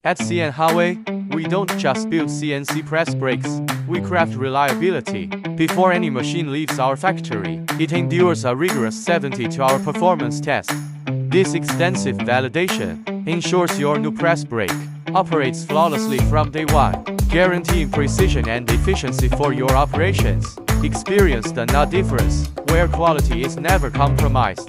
At CNHAWE, we don't just build CNC press brakes, we craft reliability. Before any machine leaves our factory, it endures a rigorous 72-hour performance test. This extensive validation ensures your new press brake operates flawlessly from day one, guaranteeing precision and efficiency for your operations. Experience the nut difference, where quality is never compromised.